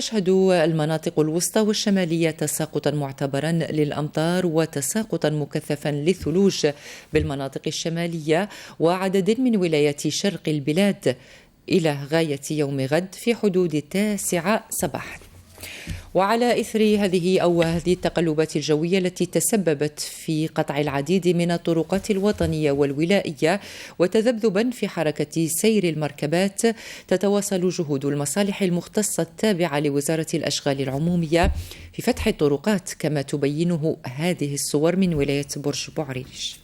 تشهد المناطق الوسطى والشمالية تساقطا معتبرا للأمطار وتساقطا مكثفا للثلوج بالمناطق الشمالية وعدد من ولايات شرق البلاد إلى غاية يوم غد في حدود 9 صباحا. وعلى إثر هذه التقلبات الجوية التي تسببت في قطع العديد من الطرقات الوطنية والولائية وتذبذبا في حركة سير المركبات، تتواصل جهود المصالح المختصة التابعة لوزارة الأشغال العمومية في فتح الطرقات، كما تبينه هذه الصور من ولاية برج بوعريش.